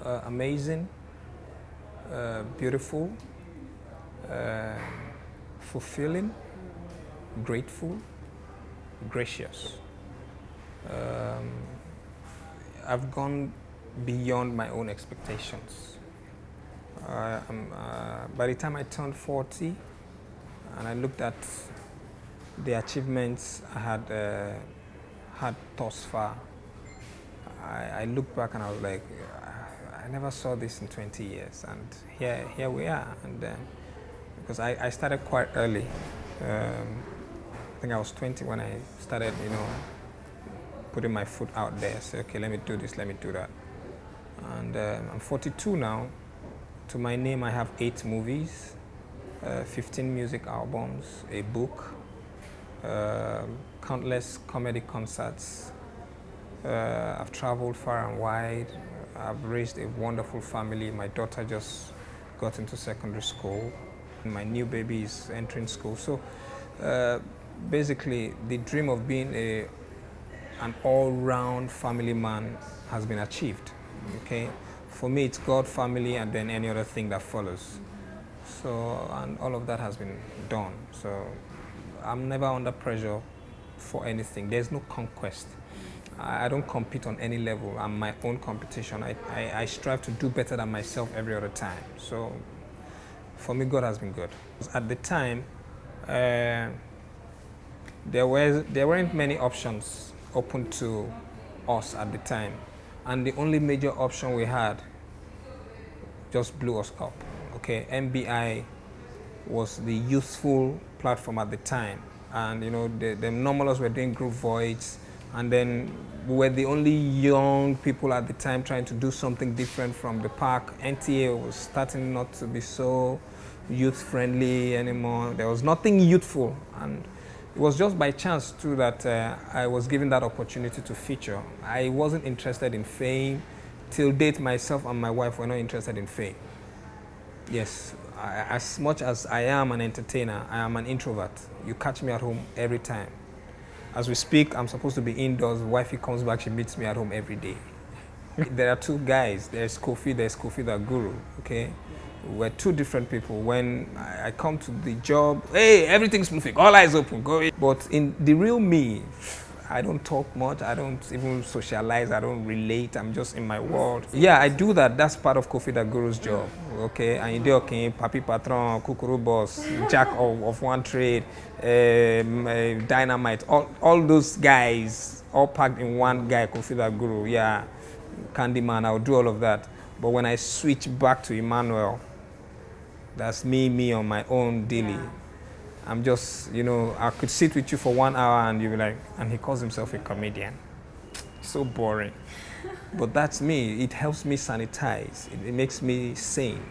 Amazing, beautiful, uh, fulfilling, grateful, gracious. Um, I've gone beyond my own expectations. By the time I turned 40 and I looked at the achievements I had thus far, I looked back and I was like, I never saw this in 20 years, and here we are. And because I started quite early. I think I was 20 when I started, putting my foot out there. Say, okay, let me do this, let me do that. And I'm 42 now. To my name, I have 8 movies, 15 music albums, a book, countless comedy concerts. I've traveled far and wide. I've raised a wonderful family. My daughter just got into secondary school. My new baby is entering school. So basically, the dream of being an all-round family man has been achieved. Okay, for me, it's God, family, and then any other thing that follows. So, and all of that has been done. So I'm never under pressure for anything. There's no conquest. I don't compete on any level. I'm my own competition. I strive to do better than myself every other time. So for me, God has been good. At the time, there weren't many options open to us at the time. And the only major option we had just blew us up. Okay, MBI was the youthful platform at the time. And the normalers were doing group voids. And then we were the only young people at the time trying to do something different from the park. NTA was starting not to be so youth-friendly anymore. There was nothing youthful. And it was just by chance, too, that I was given that opportunity to feature. I wasn't interested in fame. Till date, myself and my wife were not interested in fame. Yes, as much as I am an entertainer, I am an introvert. You catch me at home every time. As we speak, I'm supposed to be indoors. Wifey comes back, she meets me at home every day. There are 2 guys. There's Koffi the guru, okay? We're 2 different people. When I come to the job, hey, everything's moving, all eyes open, go. But in the real me, I don't talk much, I don't even socialize, I don't relate, I'm just in my world. Yeah, I do that. That's part of Koffi the Guru's job, okay? And okay, Papi Patron, Kukuru Boss, Jack of one trade, Dynamite, all those guys, all packed in one guy, Koffi the Guru, yeah. Candyman, I'll do all of that. But when I switch back to Emmanuel, that's me on my own daily. Yeah. I'm just, I could sit with you for 1 hour and you'll be like, and he calls himself a comedian. So boring. But that's me. It helps me sanitize. It makes me sane.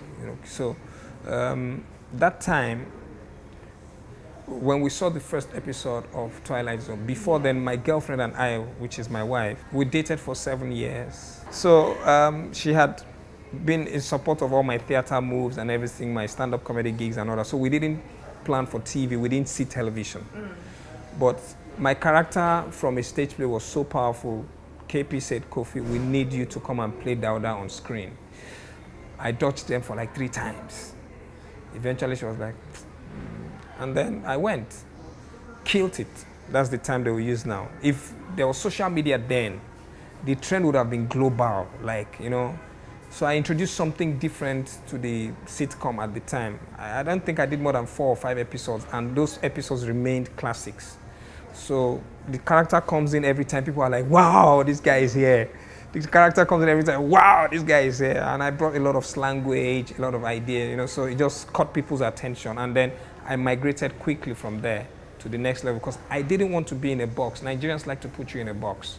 So that time, when we saw the first episode of Twilight Zone, before then, my girlfriend and I, which is my wife, we dated for 7 years. So she had been in support of all my theater moves and everything, my stand-up comedy gigs and all that. So we didn't plan for TV, we didn't see television. But my character from a stage play was so powerful. KP said, Koffi, we need you to come and play Dauda on screen. I dodged them for like 3 times. Eventually she was like, and then I went, killed it. That's the time they will use now. If there was social media then, the trend would have been global, So I introduced something different to the sitcom at the time. I don't think I did more than 4 or 5 episodes, and those episodes remained classics. So the character comes in every time, people are like, wow, this guy is here. The character comes in every time, wow, this guy is here. And I brought a lot of language, a lot of ideas, so it just caught people's attention. And then I migrated quickly from there to the next level because I didn't want to be in a box. Nigerians like to put you in a box.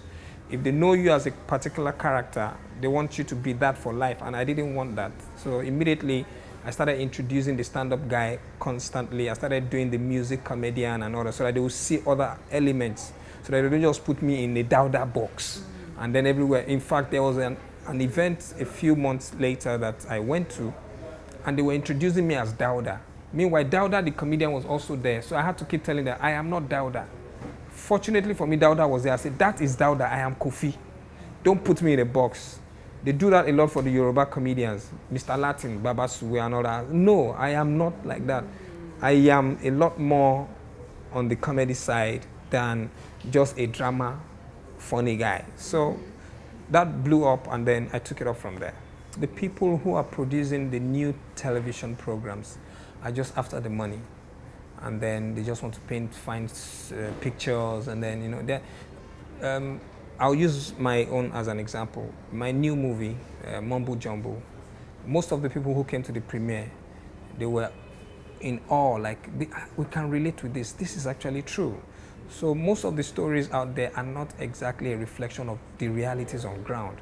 If they know you as a particular character, they want you to be that for life, and I didn't want that. So immediately, I started introducing the stand-up guy constantly. I started doing the music comedian and all that, so that they would see other elements, so that they don't just put me in a Dauda box. And then everywhere. In fact, there was an event a few months later that I went to, and they were introducing me as Dauda. Meanwhile, Dauda, the comedian, was also there, so I had to keep telling them, I am not Dauda. Fortunately for me, Dauda was there. I said, that is Dauda, I am Koffi. Don't put me in a box. They do that a lot for the Yoruba comedians, Mr. Latin, Baba Suwe and all that. No, I am not like that. I am a lot more on the comedy side than just a drama, funny guy. So that blew up, and then I took it up from there. The people who are producing the new television programs are just after the money, and then they just want to paint, find pictures, and then I'll use my own as an example. My new movie, Mumbo Jumbo. Most of the people who came to the premiere, they were in awe, like, we can relate with this. This is actually true. So most of the stories out there are not exactly a reflection of the realities on ground.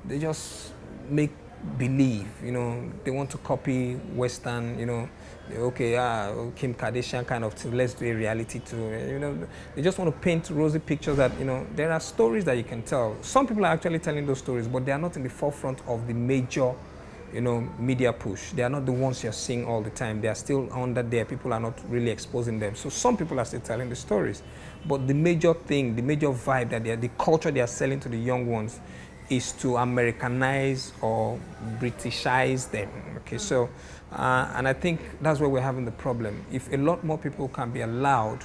They just make believe, they want to copy Western, okay, Kim Kardashian kind of thing, let's do a reality too. They just want to paint rosy pictures that, there are stories that you can tell. Some people are actually telling those stories, but they are not in the forefront of the major media push. They are not the ones you're seeing all the time. They are still under there. People are not really exposing them. So some people are still telling the stories. But the major thing, the major vibe that the culture they are selling to the young ones is to Americanize or Britishize them. Okay, so, and I think that's where we're having the problem. If a lot more people can be allowed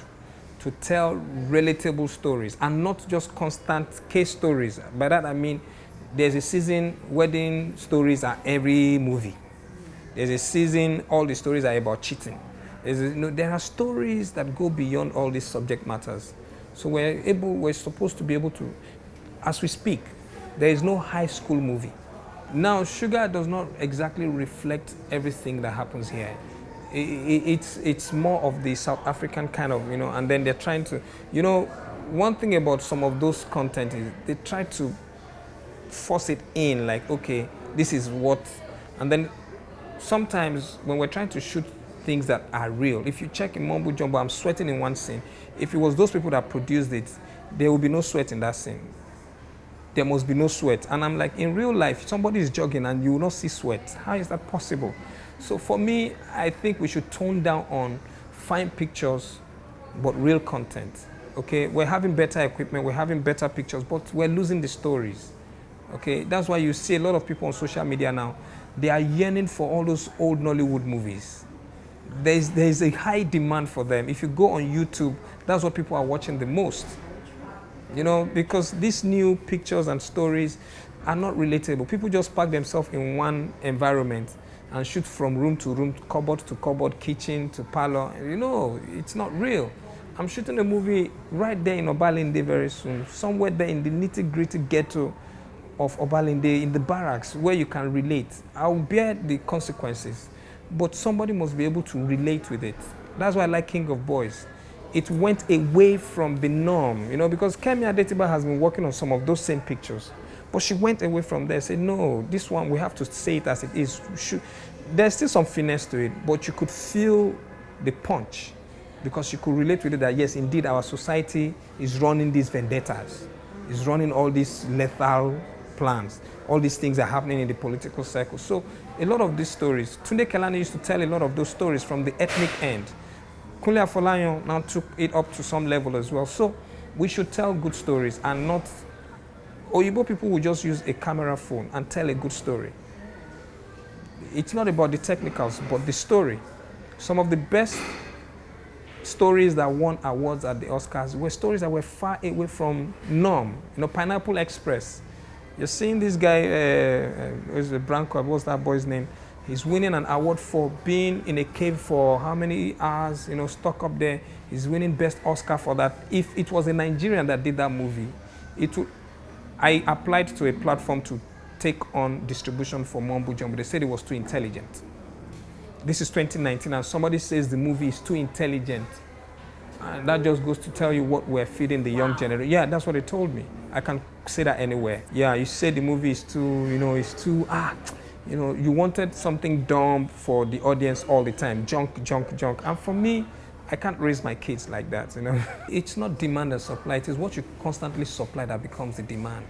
to tell relatable stories and not just constant case stories. By that I mean, there's a season, wedding stories are every movie. There's a season, all the stories are about cheating. There are stories that go beyond all these subject matters. So we're supposed to be able to, as we speak, there is no high school movie. Now, Sugar does not exactly reflect everything that happens here. It's more of the South African kind of, and then they're trying to, one thing about some of those content is they try to force it in, like, okay, this is what, and then sometimes when we're trying to shoot things that are real, if you check in Mumbo Jumbo, I'm sweating in one scene. If it was those people that produced it, there will be no sweat in that scene. There must be no sweat. And I'm like, in real life, somebody is jogging and you will not see sweat. How is that possible? So for me, I think we should tone down on fine pictures, but real content. Okay, we're having better equipment, we're having better pictures, but we're losing the stories. Okay, that's why you see a lot of people on social media now, they are yearning for all those old Nollywood movies. There's a high demand for them. If you go on YouTube, that's what people are watching the most. Because these new pictures and stories are not relatable. People just pack themselves in one environment and shoot from room to room, cupboard to cupboard, kitchen to parlor. It's not real. I'm shooting a movie right there in Obalende very soon, somewhere there in the nitty-gritty ghetto of Obalende, in the barracks, where you can relate. I'll bear the consequences, but somebody must be able to relate with it. That's why I like King of Boys. It went away from the norm, because Kemi Adetiba has been working on some of those same pictures, but she went away from there, said, no, this one, we have to say it as it is. There's still some finesse to it, but you could feel the punch, because you could relate with it that, yes, indeed, our society is running these vendettas, is running all these lethal plans. All these things are happening in the political circle. So a lot of these stories, Tunde Kelani used to tell a lot of those stories from the ethnic end. Kunle Afolayan now took it up to some level as well. So we should tell good stories and not, Oyibo people will just use a camera phone and tell a good story. It's not about the technicals, but the story. Some of the best stories that won awards at the Oscars were stories that were far away from norm. Pineapple Express. You're seeing this guy, who's the Branco, what's that boy's name? He's winning an award for being in a cave for how many hours, stuck up there. He's winning Best Oscar for that. If it was a Nigerian that did that movie, I applied to a platform to take on distribution for Mumbo Jumbo. They said it was too intelligent. This is 2019, and somebody says the movie is too intelligent. And that just goes to tell you what we're feeding the young generation. Yeah, that's what they told me. I can say that anywhere. Yeah, you said the movie is too, you wanted something dumb for the audience all the time. Junk, junk, junk. And for me, I can't raise my kids like that, It's not demand and supply. It is what you constantly supply that becomes the demand.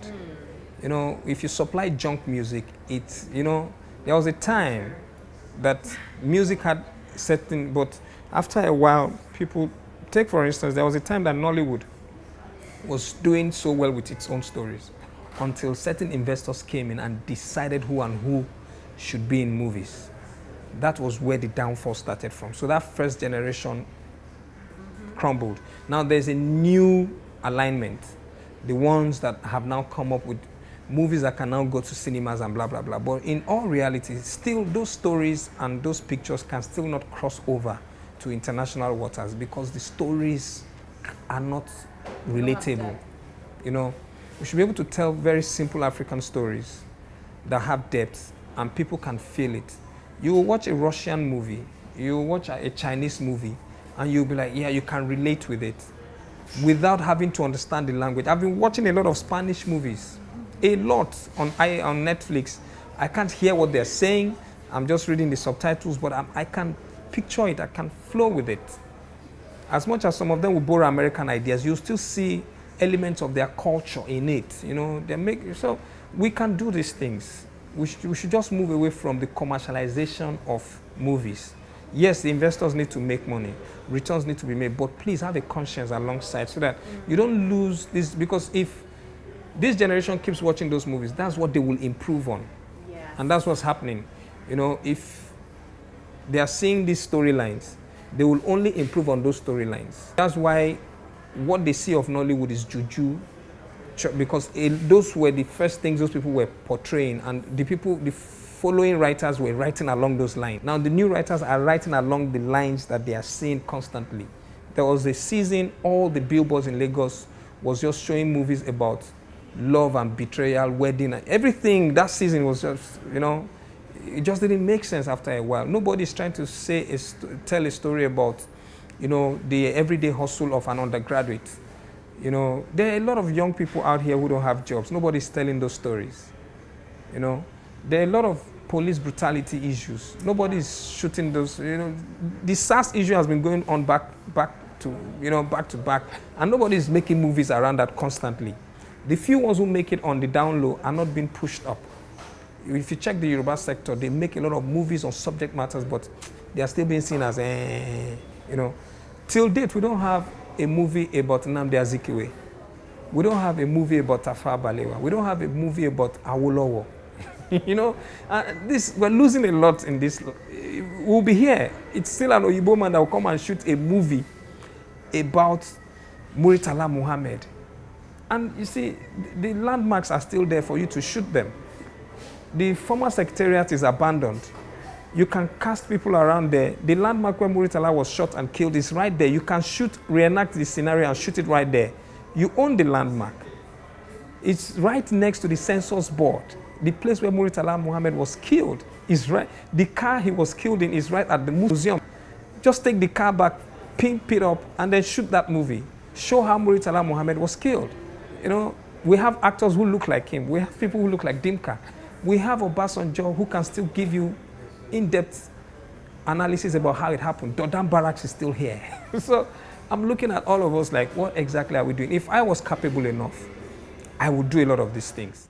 If you supply junk music, there was a time that music had certain, but after a while, people, take for instance, there was a time that Nollywood was doing so well with its own stories. until certain investors came in and decided who and who should be in movies. That was where the downfall started from. So that first generation crumbled. Now there's a new alignment. The ones that have now come up with movies that can now go to cinemas and blah, blah, blah. But in all reality, still those stories and those pictures can still not cross over to international waters because the stories are not relatable. You know, we should be able to tell very simple African stories that have depth and people can feel it. You will watch a Russian movie, you will watch a Chinese movie, and you'll be like, yeah, you can relate with it without having to understand the language. I've been watching a lot of Spanish movies, a lot on Netflix. I can't hear what they're saying. I'm just reading the subtitles, but I can picture it. I can flow with it. As much as some of them will borrow American ideas, you'll still see elements of their culture in it. You know, so we can do these things. We should just move away from the commercialization of movies. Yes, the investors need to make money, returns need to be made, but please have a conscience alongside so that you don't lose this, because if this generation keeps watching those movies, that's what they will improve on. Yes. And that's what's happening. You know, if they are seeing these storylines, they will only improve on those storylines. That's why what they see of Nollywood is juju, because those were the first things those people were portraying, and the following writers were writing along those lines. Now the new writers are writing along the lines that they are seeing constantly. There was a season, all the billboards in Lagos was just showing movies about love and betrayal, wedding, and everything. That season was just, you know, it just didn't make sense after a while. Nobody's trying to tell a story about, you know, the everyday hustle of an undergraduate. You know, there are a lot of young people out here who don't have jobs. Nobody's telling those stories. You know, there are a lot of police brutality issues. Nobody's shooting those. You know, the SARS issue has been going on back to back, and nobody's making movies around that constantly. The few ones who make it on the down low are not being pushed up. If you check the Yoruba sector, they make a lot of movies on subject matters, but they are still being seen as, you know. Till date, we don't have a movie about Nnamdi Azikiwe. We don't have a movie about Tafawa Balewa. We don't have a movie about Awolowo. You know, we're losing a lot in this. We'll be here. It's still an Oyibo man that will come and shoot a movie about Muritala Muhammad. And you see, the landmarks are still there for you to shoot them. The former secretariat is abandoned. You can cast people around there. The landmark where Muritala was shot and killed is right there. You can reenact the scenario and shoot it right there. You own the landmark. It's right next to the census board. The place where Muritala Muhammad was killed is right. The car he was killed in is right at the museum. Just take the car back, pimp it up, and then shoot that movie. Show how Muritala Muhammad was killed. You know, we have actors who look like him. We have people who look like Dimka. We have Obasanjo who can still give you in-depth analysis about how it happened. Dodam Barracks is still here. So I'm looking at all of us like, what exactly are we doing? If I was capable enough, I would do a lot of these things.